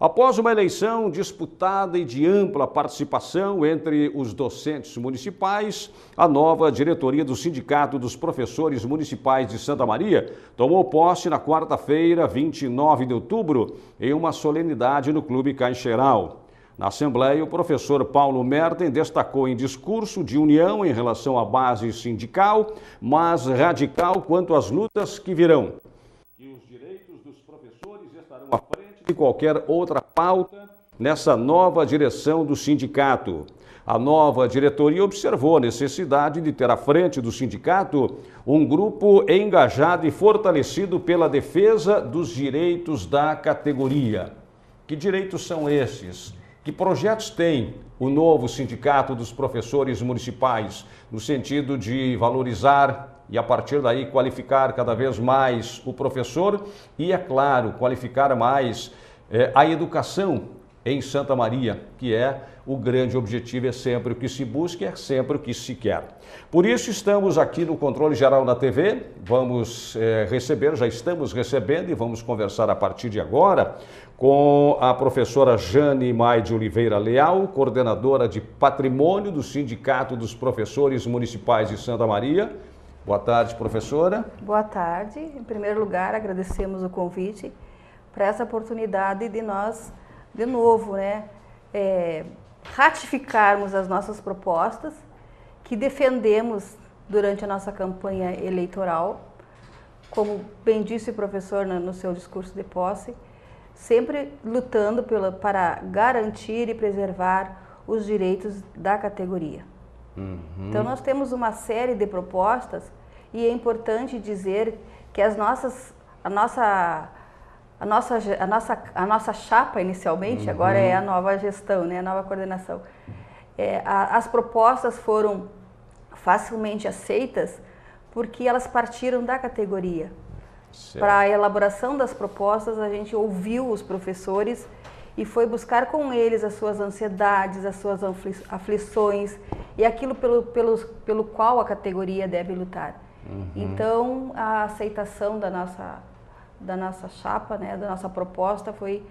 Após uma eleição disputada e de ampla participação entre os docentes municipais, a nova diretoria do Sindicato dos Professores Municipais de Santa Maria tomou posse na quarta-feira, 29 de outubro, em uma solenidade no Clube Caixeiral. Na Assembleia, o professor Paulo Merten destacou em discurso de união em relação à base sindical, mas radical quanto às lutas que virão. E os direitos dos professores estarão à frente de qualquer outra pauta nessa nova direção do sindicato. A nova diretoria observou a necessidade de ter à frente do sindicato um grupo engajado e fortalecido pela defesa dos direitos da categoria. Que direitos são esses? Que projetos tem o novo Sindicato dos Professores Municipais no sentido de valorizar e, a partir daí, qualificar cada vez mais o professor e, é claro, qualificar mais a educação em Santa Maria, que é o grande objetivo, é sempre o que se busca, é sempre o que se quer. Por isso estamos aqui no Controle Geral na TV, vamos receber, já estamos recebendo e vamos conversar a partir de agora com a professora Jane Mai de Oliveira Leal, coordenadora de Patrimônio do Sindicato dos Professores Municipais de Santa Maria. Boa tarde, professora. Boa tarde. Em primeiro lugar, agradecemos o convite para essa oportunidade de nós, de novo, ratificarmos as nossas propostas que defendemos durante a nossa campanha eleitoral. Como bem disse o professor no seu discurso de posse, sempre lutando para garantir e preservar os direitos da categoria. Então nós temos uma série de propostas e é importante dizer que a nossa chapa inicialmente, agora é a nova gestão, a nova coordenação. As propostas foram facilmente aceitas porque elas partiram da categoria. Para a elaboração das propostas, a gente ouviu os professores e foi buscar com eles as suas ansiedades, as suas aflições e aquilo pelo qual a categoria deve lutar. Então, a aceitação da nossa chapa, da nossa proposta, foi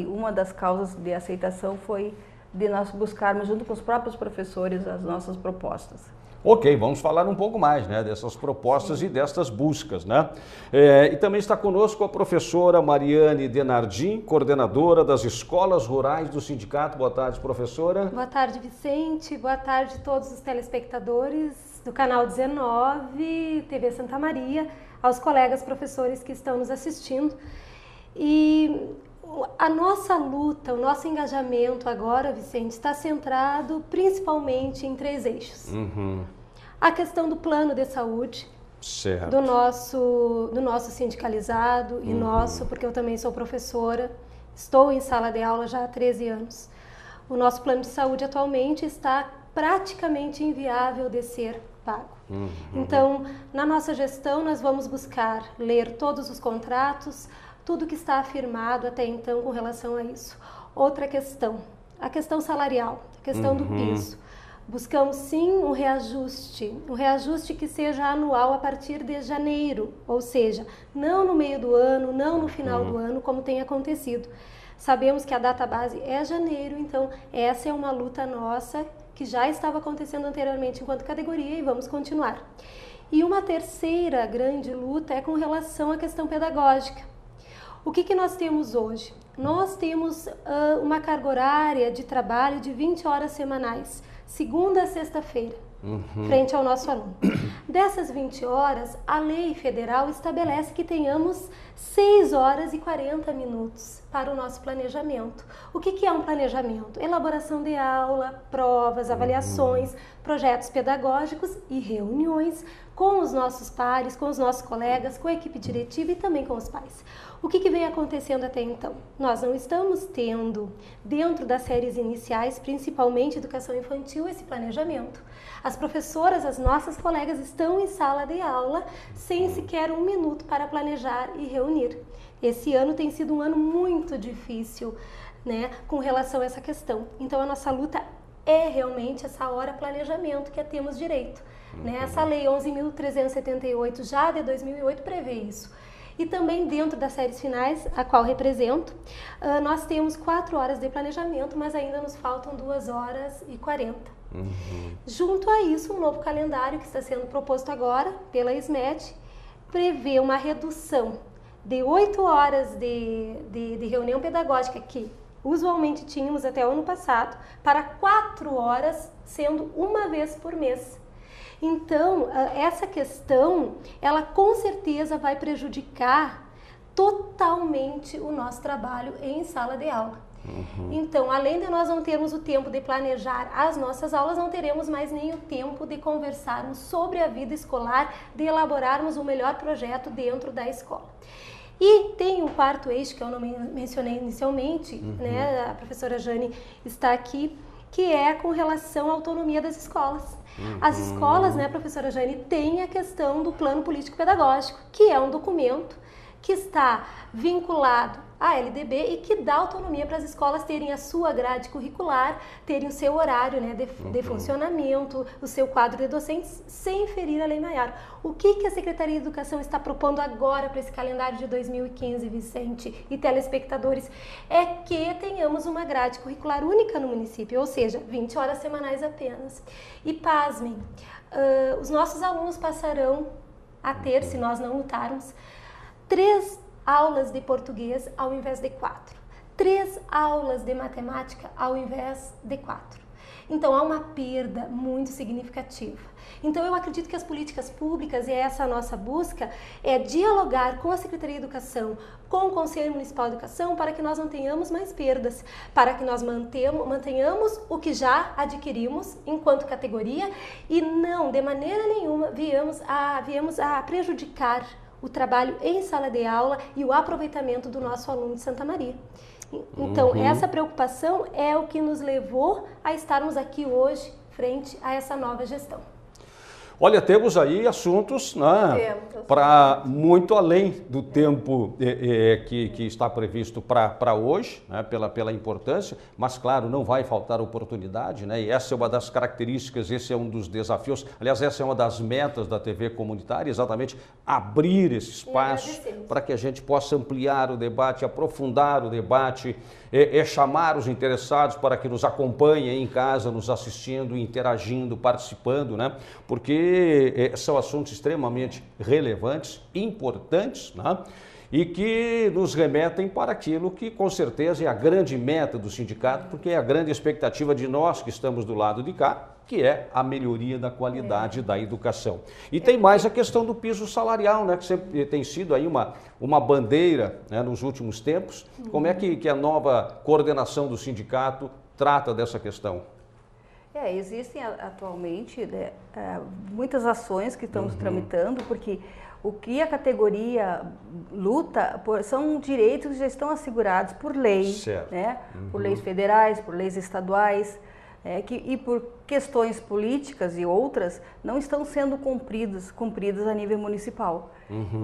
uma das causas de aceitação, foi de nós buscarmos, junto com os próprios professores, as nossas propostas. Ok, vamos falar um pouco mais dessas propostas e destas buscas. E também está conosco a professora Mariane Denardim, coordenadora das Escolas Rurais do Sindicato. Boa tarde, professora. Boa tarde, Vicente. Boa tarde a todos os telespectadores do Canal 19, TV Santa Maria, aos colegas professores que estão nos assistindo. E a nossa luta, o nosso engajamento agora, Vicente, está centrado principalmente em 3 eixos. A questão do plano de saúde, do nosso sindicalizado e nosso, porque eu também sou professora, estou em sala de aula já há 13 anos. O nosso plano de saúde atualmente está praticamente inviável de ser pago. Então, na nossa gestão, nós vamos buscar ler todos os contratos, tudo que está afirmado até então com relação a isso. Outra questão, a questão salarial, a questão do piso. Buscamos sim um reajuste que seja anual a partir de janeiro, ou seja, não no meio do ano, não no final do ano, como tem acontecido. Sabemos que a data base é janeiro, então essa é uma luta nossa que já estava acontecendo anteriormente enquanto categoria e vamos continuar. E uma terceira grande luta é com relação à questão pedagógica. O que nós temos hoje? Nós temos uma carga horária de trabalho de 20 horas semanais, segunda a sexta-feira, frente ao nosso aluno. Dessas 20 horas, a lei federal estabelece que tenhamos 6 horas e 40 minutos para o nosso planejamento. O que é um planejamento? Elaboração de aula, provas, avaliações, projetos pedagógicos e reuniões com os nossos pares, com os nossos colegas, com a equipe diretiva e também com os pais. O que vem acontecendo até então? Nós não estamos tendo, dentro das séries iniciais, principalmente educação infantil, esse planejamento. As professoras, as nossas colegas, estão em sala de aula sem sequer 1 minuto para planejar e reunir. Esse ano tem sido um ano muito difícil, com relação a essa questão. Então, a nossa luta é realmente essa hora planejamento que temos direito. Essa lei 11.378, já de 2008, prevê isso. E também dentro das séries finais, a qual represento, nós temos 4 horas de planejamento, mas ainda nos faltam 2 horas e 40. Junto a isso, um novo calendário que está sendo proposto agora pela SMED prevê uma redução de 8 horas de reunião pedagógica que usualmente tínhamos até o ano passado para 4 horas, sendo uma vez por mês. Então, essa questão, ela com certeza vai prejudicar totalmente o nosso trabalho em sala de aula. Então, além de nós não termos o tempo de planejar as nossas aulas, não teremos mais nem o tempo de conversarmos sobre a vida escolar, de elaborarmos o melhor projeto dentro da escola. E tem um quarto eixo que eu não mencionei inicialmente, né? A professora Jane está aqui, que é com relação à autonomia das escolas. As escolas, né, professora Jane, têm a questão do plano político-pedagógico, que é um documento que está vinculado à LDB e que dá autonomia para as escolas terem a sua grade curricular, terem o seu horário, né, de funcionamento, o seu quadro de docentes, sem ferir a Lei Maior. O que a Secretaria de Educação está propondo agora para esse calendário de 2015, Vicente e telespectadores, é que tenhamos uma grade curricular única no município, ou seja, 20 horas semanais apenas. E pasmem, os nossos alunos passarão a ter, se nós não lutarmos, 3 aulas de português ao invés de 4. 3 aulas de matemática ao invés de 4. Então, há uma perda muito significativa. Então, eu acredito que as políticas públicas, e essa a nossa busca, é dialogar com a Secretaria de Educação, com o Conselho Municipal de Educação, para que nós não tenhamos mais perdas, para que nós mantenhamos o que já adquirimos enquanto categoria e não, de maneira nenhuma, viemos a prejudicar o trabalho em sala de aula e o aproveitamento do nosso aluno de Santa Maria. Então, essa preocupação é o que nos levou a estarmos aqui hoje frente a essa nova gestão. Olha, temos aí assuntos, né, para muito além do tempo que está previsto para hoje, né, pela importância, mas claro, não vai faltar oportunidade, né, e essa é uma das características, esse é um dos desafios, aliás, essa é uma das metas da TV comunitária, exatamente abrir esse espaço para que a gente possa ampliar o debate, aprofundar o debate, chamar os interessados para que nos acompanhem em casa, nos assistindo, interagindo, participando, né? Porque são assuntos extremamente relevantes, importantes, né? E que nos remetem para aquilo que com certeza é a grande meta do sindicato, porque é a grande expectativa de nós que estamos do lado de cá, que é a melhoria da qualidade da educação. E tem mais a questão do piso salarial, né, que sempre tem sido aí uma bandeira, né, nos últimos tempos. Como é que a nova coordenação do sindicato trata dessa questão? Existem atualmente, né, muitas ações que estamos tramitando, porque o que a categoria luta são direitos que já estão assegurados por lei, né, por leis federais, por leis estaduais, e por questões políticas e outras não estão sendo cumpridas a nível municipal.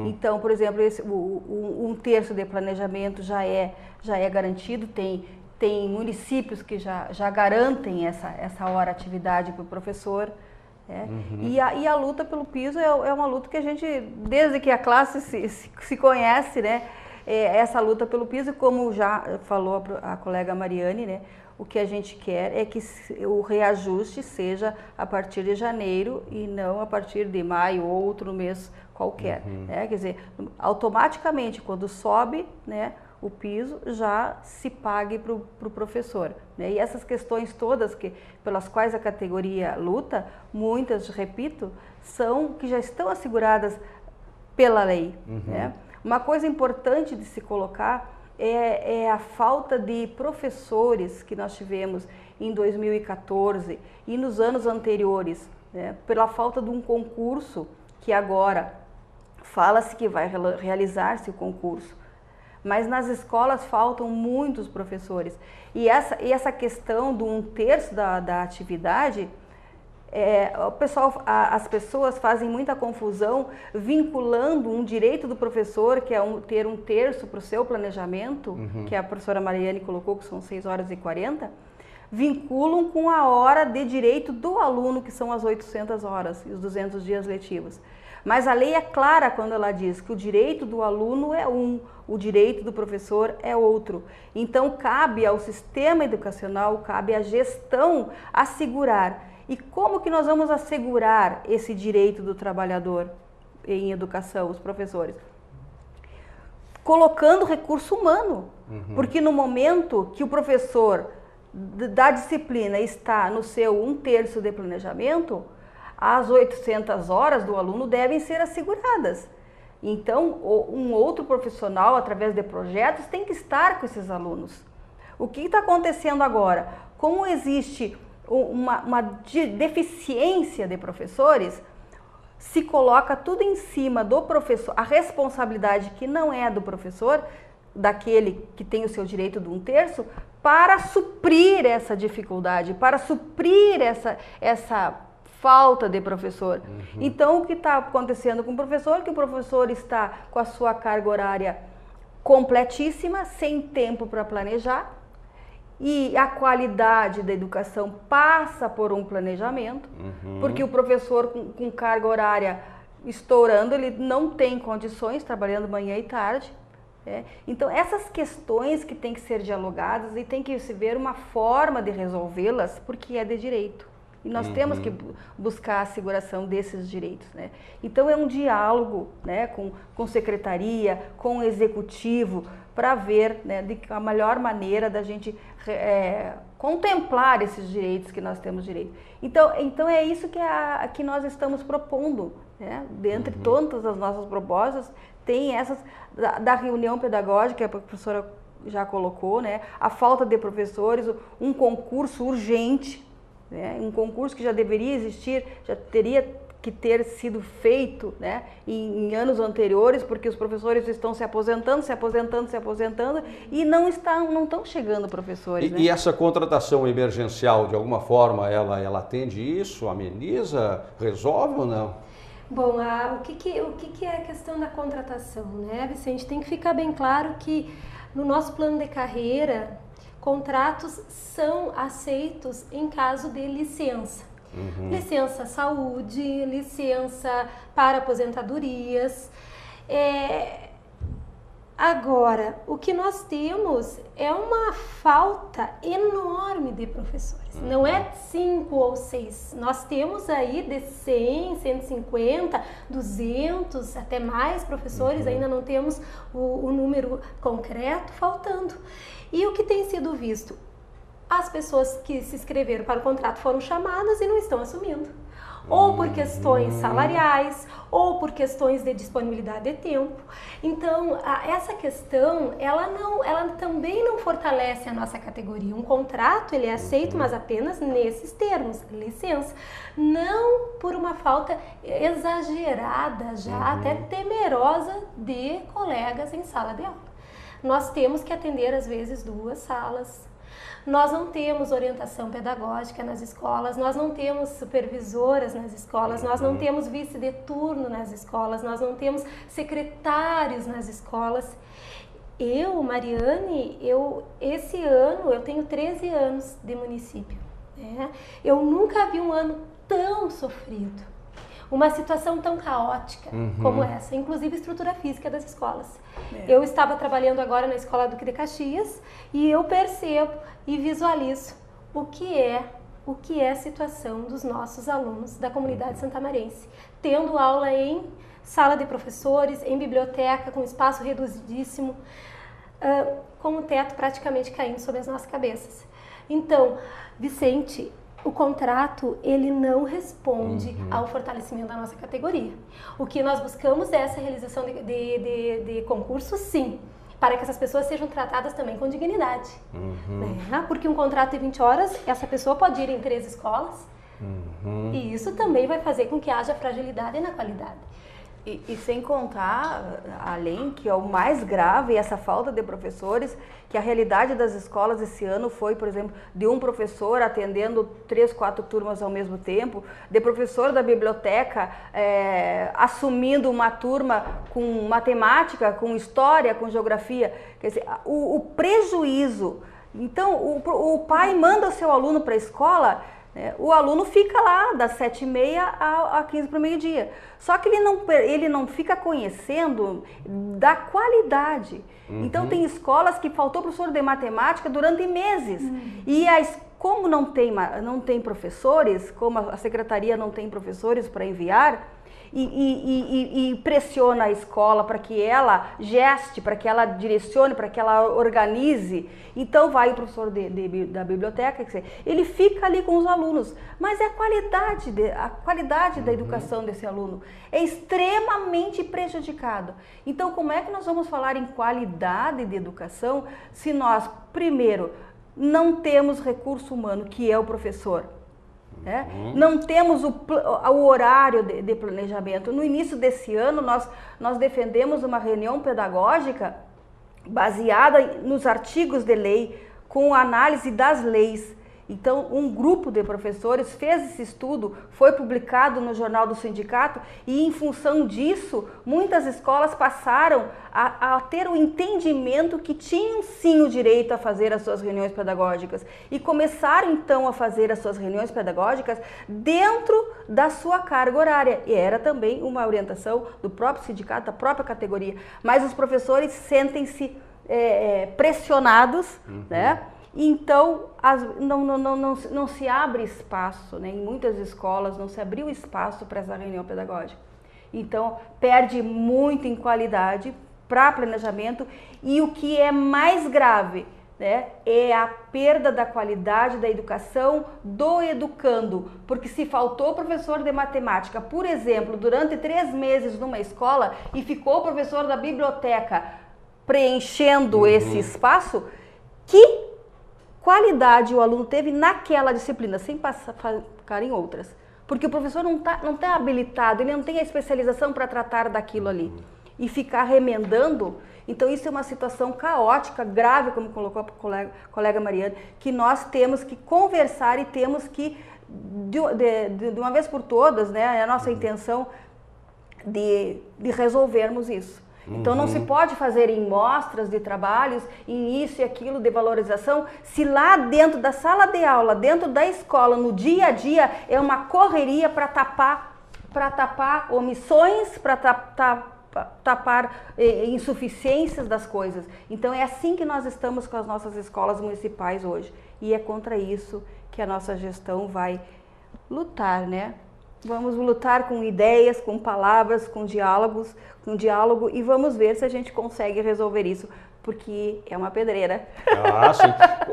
Então, por exemplo, um terço de planejamento já é garantido, tem municípios que já garantem essa hora atividade para o professor. E a luta pelo piso é uma luta que a gente, desde que a classe se conhece, né? Essa luta pelo piso, como já falou a colega Mariane, né? O que a gente quer é que o reajuste seja a partir de janeiro e não a partir de maio ou outro mês qualquer. Quer dizer, automaticamente, quando sobe, né, o piso, já se pague para o professor. Né? E essas questões todas pelas quais a categoria luta, muitas, repito, são que já estão asseguradas pela lei. Né? Uma coisa importante de se colocar é a falta de professores que nós tivemos em 2014 e nos anos anteriores, né? Pela falta de um concurso que agora fala-se que vai realizar-se o concurso. Mas nas escolas faltam muitos professores. E essa questão de 1/3 da atividade, as pessoas fazem muita confusão vinculando um direito do professor, que é ter 1/3 para o seu planejamento, que a professora Mariane colocou, que são 6 horas e 40, vinculam com a hora de direito do aluno, que são as 800 horas e os 200 dias letivos. Mas a lei é clara quando ela diz que o direito do aluno é um, o direito do professor é outro. Então cabe ao sistema educacional, cabe à gestão assegurar. E como que nós vamos assegurar esse direito do trabalhador em educação, os professores? Colocando recurso humano, porque no momento que o professor da disciplina está no seu 1/3 de planejamento, as 800 horas do aluno devem ser asseguradas. Então, um outro profissional, através de projetos, tem que estar com esses alunos. O que está acontecendo agora? Como existe uma deficiência de professores, se coloca tudo em cima do professor, a responsabilidade que não é do professor, daquele que tem o seu direito de 1/3, para suprir essa dificuldade, para suprir essa falta de professor. Então, o que está acontecendo com o professor? Que o professor está com a sua carga horária completíssima, sem tempo para planejar, e a qualidade da educação passa por um planejamento, porque o professor com carga horária estourando, ele não tem condições, trabalhando manhã e tarde. Então, essas questões que têm que ser dialogadas e tem que se ver uma forma de resolvê-las, porque é de direito. E nós temos que buscar a asseguração desses direitos, né? Então é um diálogo, né, com secretaria, com o executivo, para ver, né, a melhor maneira da gente contemplar esses direitos que nós temos direito. Então é isso que nós estamos propondo, né? Dentre todas as nossas propostas, tem essas da reunião pedagógica, que a professora já colocou, né? A falta de professores, um concurso urgente, um concurso que já deveria existir, já teria que ter sido feito, né, em anos anteriores, porque os professores estão se aposentando e não estão chegando professores. E essa contratação emergencial, de alguma forma, ela atende isso, ameniza, resolve ou não? Bom, o que é a questão da contratação, né, Vicente? Tem que ficar bem claro que no nosso plano de carreira, contratos são aceitos em caso de licença. Licença saúde, licença para aposentadorias. Agora, o que nós temos é uma falta enorme de professores. Não é 5 ou 6. Nós temos aí de 100, 150, 200, até mais professores. Ainda não temos o número concreto faltando. E o que tem sido visto? As pessoas que se inscreveram para o contrato foram chamadas e não estão assumindo. Ou por questões salariais, ou por questões de disponibilidade de tempo. Então, essa questão, ela também não fortalece a nossa categoria. Um contrato, ele é aceito, mas apenas nesses termos, licença. Não por uma falta exagerada, já até temerosa, de colegas em sala de aula. Nós temos que atender, às vezes, 2 salas. Nós não temos orientação pedagógica nas escolas, nós não temos supervisoras nas escolas, nós não temos vice de turno nas escolas, nós não temos secretários nas escolas. Mariane, esse ano, eu tenho 13 anos de município, né? Eu nunca vi um ano tão sofrido, uma situação tão caótica como essa, inclusive estrutura física das escolas. Eu estava trabalhando agora na Escola Duque de Caxias e eu percebo e visualizo o que é a situação dos nossos alunos da comunidade santamarense, tendo aula em sala de professores, em biblioteca, com espaço reduzidíssimo, com o teto praticamente caindo sobre as nossas cabeças. Então, Vicente, o contrato, ele não responde ao fortalecimento da nossa categoria. O que nós buscamos é essa realização de concurso, sim, para que essas pessoas sejam tratadas também com dignidade. Né? Porque um contrato de 20 horas, essa pessoa pode ir em 3 escolas, e isso também vai fazer com que haja fragilidade na qualidade. E sem contar, além que é o mais grave, essa falta de professores, que a realidade das escolas esse ano foi, por exemplo, de um professor atendendo 3, 4 turmas ao mesmo tempo, de professor da biblioteca assumindo uma turma com matemática, com história, com geografia. Quer dizer, o prejuízo. Então, o pai manda o seu aluno para a escola O aluno fica lá das 7h30 a 15 para o meio-dia. Só que ele não fica conhecendo da qualidade. Então tem escolas que faltou professor de matemática durante meses. E como não tem professores, como a secretaria não tem professores para enviar, e pressiona a escola para que ela geste, para que ela direcione, para que ela organize. Então vai o professor da biblioteca, quer dizer, ele fica ali com os alunos, mas é a qualidade da educação desse aluno é extremamente prejudicada. Então como é que nós vamos falar em qualidade de educação se nós, primeiro, não temos recurso humano, que é o professor? Não temos o horário de planejamento. No início desse ano, nós defendemos uma reunião pedagógica baseada nos artigos de lei, com análise das leis. Então, um grupo de professores fez esse estudo, foi publicado no Jornal do Sindicato e, em função disso, muitas escolas passaram a ter o entendimento que tinham sim o direito a fazer as suas reuniões pedagógicas e começaram então a fazer as suas reuniões pedagógicas dentro da sua carga horária. E era também uma orientação do próprio sindicato, da própria categoria. Mas os professores sentem-se pressionados, né? Então, não se abre espaço, né? Em muitas escolas não se abriu espaço para essa reunião pedagógica. Então, perde muito em qualidade para planejamento e o que é mais grave, né, é a perda da qualidade da educação do educando. Porque se faltou professor de matemática, por exemplo, durante 3 meses numa escola e ficou o professor da biblioteca preenchendo esse espaço, que qualidade o aluno teve naquela disciplina, sem ficar em outras. Porque o professor não tá habilitado, ele não tem a especialização para tratar daquilo ali. E ficar remendando, então isso é uma situação caótica, grave, como colocou a colega Mariane, que nós temos que conversar e temos que, de uma vez por todas, né, é a nossa intenção de resolvermos isso. Então não se pode fazer em mostras de trabalhos, em isso e aquilo de valorização, se lá dentro da sala de aula, dentro da escola, no dia a dia, é uma correria para tapar omissões, para tapar insuficiências das coisas. Então é assim que nós estamos com as nossas escolas municipais hoje. E é contra isso que a nossa gestão vai lutar, né? Vamos lutar com ideias, com palavras, com diálogo e vamos ver se a gente consegue resolver isso, porque é uma pedreira. Ah, sim.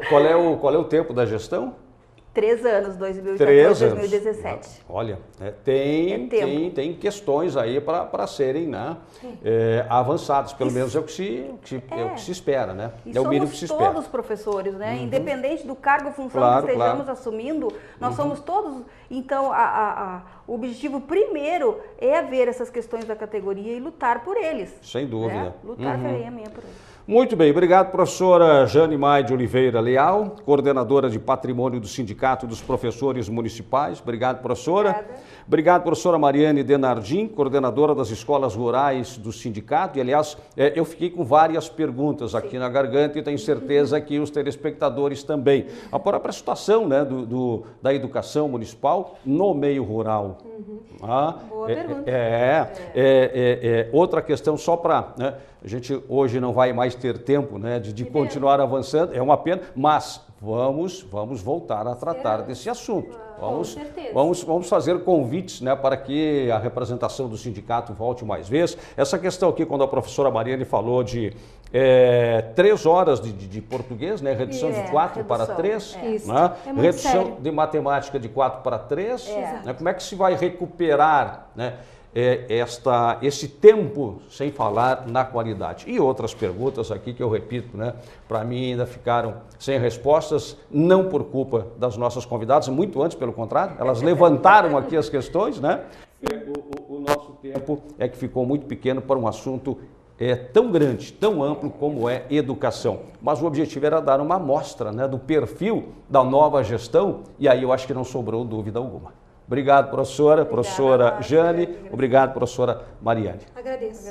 Qual é o tempo da gestão? 3 anos, 2014 a 2017. Olha, tem questões aí para serem, né, avançadas, pelo menos é o que se espera, né? E é o mínimo que se espera. Todos professores, né? Independente do cargo ou função que estejamos assumindo, nós somos todos. Então, o objetivo primeiro é ver essas questões da categoria e lutar por eles. Sem dúvida. Né? Lutar ferrenhamente por eles. Muito bem, obrigado, professora Jane Mai de Oliveira Leal, coordenadora de patrimônio do Sindicato dos Professores Municipais. Obrigado, professora. Obrigada. Obrigado, professora Mariane Denardim, coordenadora das escolas rurais do sindicato. E, aliás, eu fiquei com várias perguntas aqui na garganta e tenho certeza que os telespectadores também. A própria situação, né, da educação municipal no meio rural. Boa pergunta. Outra questão, só para... né, a gente hoje não vai mais ter tempo, né, de continuar avançando, é uma pena, mas vamos voltar a tratar desse assunto. Vamos fazer convites, né, para que a representação do sindicato volte mais vezes. Essa questão aqui, quando a professora Mariane falou de 3 horas de português, né, redução de 4 para 3, né, redução sério. de matemática de 4 para 3, né, como é que se vai recuperar, né, esse tempo sem falar na qualidade? E outras perguntas aqui que eu repito, né, para mim ainda ficaram sem respostas, não por culpa das nossas convidadas, muito antes, pelo contrário, elas levantaram aqui as questões, né? O nosso tempo é que ficou muito pequeno para um assunto tão grande, tão amplo como é educação. Mas o objetivo era dar uma amostra, né, do perfil da nova gestão, e aí eu acho que não sobrou dúvida alguma. Obrigado, professora Jane. Obrigado, professora Mariane. Agradeço.